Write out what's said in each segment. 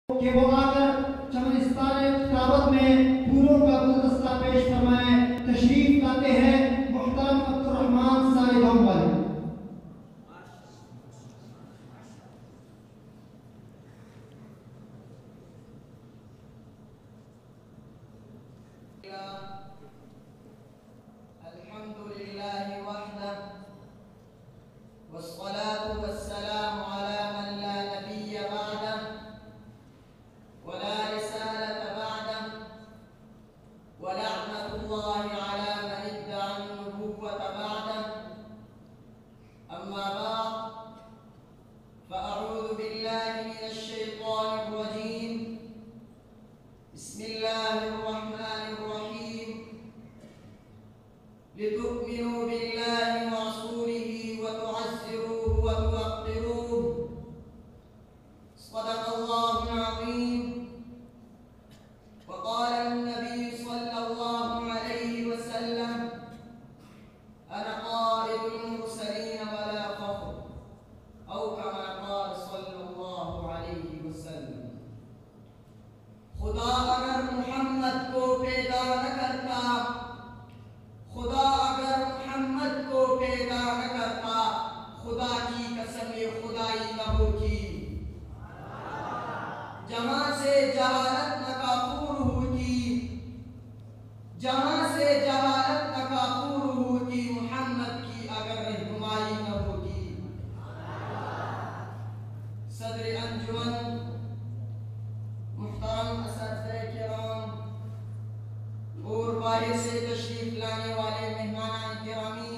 کہ وہ آ کر چمنستان کتابت میں پھولوں کا گلدستہ پیش فرمائیں۔ تشریف لاتے ہیں محترم عبدالرحمن صالح بھنگل۔ والصلاة والسلام على من لا نبي بعده ولا رسالة بعده ولعنة الله على من ادعى النبوة بعده. أما بعد فأعوذ بالله من الشيطان الرجيم. بسم الله الرحمن الرحيم. لتؤمنوا بالله ورسوله وتعزروه وتوقروه. صدق الله العظيم. وقال النبي صلى الله عليه وسلم: أنا قائد المرسلين ولا فخر، أو كما قال صلى الله عليه وسلم. خدا اگر محمد کو پیدا نہ کرتا، خدا اگر محمد کو پیدا نہ کرتا، خدا کی قسم یہ خدائی نہ ہوتی. جہاں سے جہالت ناکافور ہوتی، جہاں سے جہالت ناکافور ہوتی، محمد کی اگر رہنمائی نہ ہوتی. صدر انجمن، محترم اساتذہ کرام اور باہر سے تشریف لانے والے مہمان گرامی،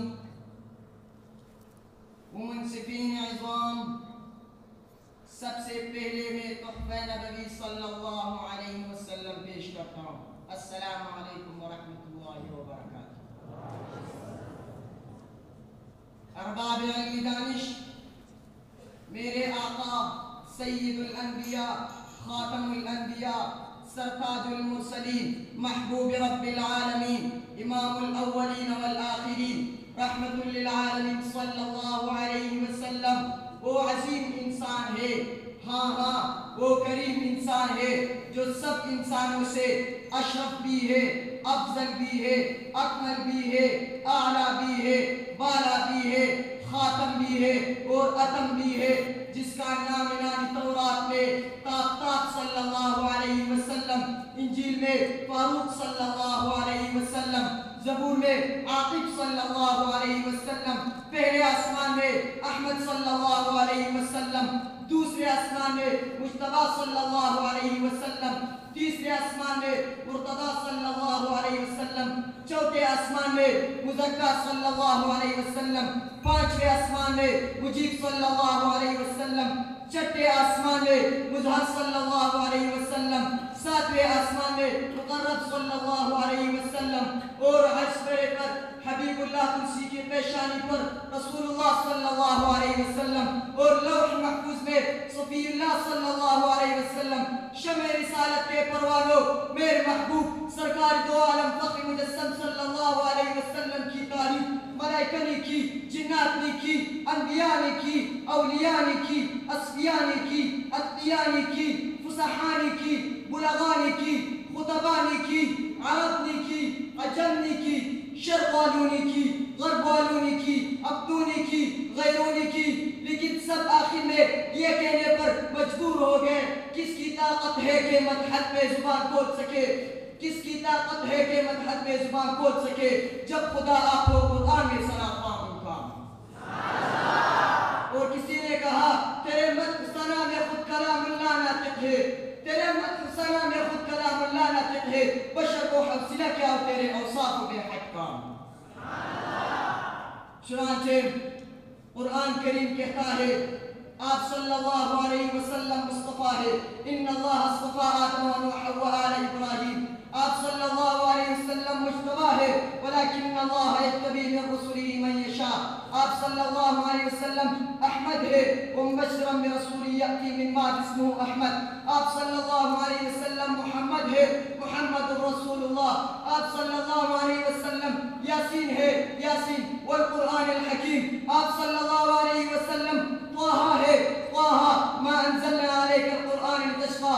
منصفین عظام، سب سے پہلے میں تحفہ نبوی صلی اللہ علیہ وسلم پیش کرتا ہوں. السلام علیکم ورحمۃ اللہ وبرکاتہ. ارباب علم دانش، میرے آقا سید الانبیاء، خاتم الانبیاء، سرتاج المرسلین، محبوب رب العالمین، امام الاولین والآخرین، رحمت للعالمین صلی اللہ علیہ وسلم وہ عظیم انسان ہے، ہاں وہ کریم انسان ہے جو سب انسانوں سے اشرف بھی ہے، افضل بھی ہے، اکمل بھی ہے، اعلیٰ بھی ہے، بالا بھی ہے، خاتم بھی ہے اور اتم بھی ہے، جس کا نام تورات میں طاق صلی اللہ علیہ وسلم، انجیل میں فاروق صلی اللہ علیہ وسلم، زبور میں عاقب صلی اللہ علیہ وسلم، پہلے آسمان میں احمد صلی اللہ علیہ وسلم، دوسرے آسمان میں مجتبیٰ صلی اللہ علیہ وسلم، تیسرے آسمان میں مرتضیٰ صلی اللہ علیہ وسلم، چوتھے آسمان میں مزکیٰ صلی اللہ علیہ وسلم، پانچویں آسمان میں مجیب صلی اللہ علیہ وسلم، چھٹے آسمان میں مظہر صلی اللہ علیہ وسلم، ساتویں آسمان میں مقرب صلی اللہ علیہ وسلم، اور عرش پر حبیب اللہ تلسی کی پیشانی پر رسول اللہ صلی اللہ علیہ وسلم، اور لوح محفوظ میں صفی اللہ صلی اللہ علیہ وسلم. شمع رسالت کے پروانوں، میرے محبوب سرکار دو عالم فخر مجسم صلی اللہ علیہ وسلم کی تعریف ملائکہ نے کی، جنات نے کی، انبیاء نے کی، اولیاء نے کی، اصفیاء نے کی، اتقیاء نے کی، فصحاء نے کی، بلغاء نے کی، خطباء نے کی، عرب نے کی، عجم نے کی، شرق والوں نے کی، غرب والوں نے کی، اپنوں نے کی، غیروں نے کی، لیکن سب آخر میں یہ کہنے پر مجبور ہو گئے، کس کی طاقت ہے کہ مدحت پہ زبان کھول سکے، کس کی طاقت ہے کہ مدحت پہ زبان کھول سکے، جب خدا آپ کو قرآن میں ثنا خواہوں کا. اور کسی نے کہا تیرے مدح ثنا میں خود کلام اللہ ناطق ہے، تیرے مدح ثنا میں خود کلام اللہ ناطق ہے، بشر کو حوصلہ کیا ہو تیرے اوصاف بے حد کام. چنانچہ قرآن کریم کہتا ہے آپ صلی اللہ علیہ وسلم مصطفیٰ ہے. ان اللہ اصطفیٰ آدم و نوح و آل ابراہیم. آپ صلی اللہ علیہ وسلم مجتبیٰ ہے، ولیکن اللہ یجتبی من رسلہ من یشاء. آپ صلی اللہ علیہ وسلم احمد ہے، ومبشرا برسول یأتی من بعد اسمہ احمد. آپ صلی اللہ علیہ وسلم محمد ہے، محمد رسول اللہ. آپ صلی اللہ علیہ وسلم یاسین ہے، یاسین والقرآن الحکیم. آپ صلی اللہ علیہ وسلم طه ہے، طه ما انزلنا عليك القرآن لتشقى.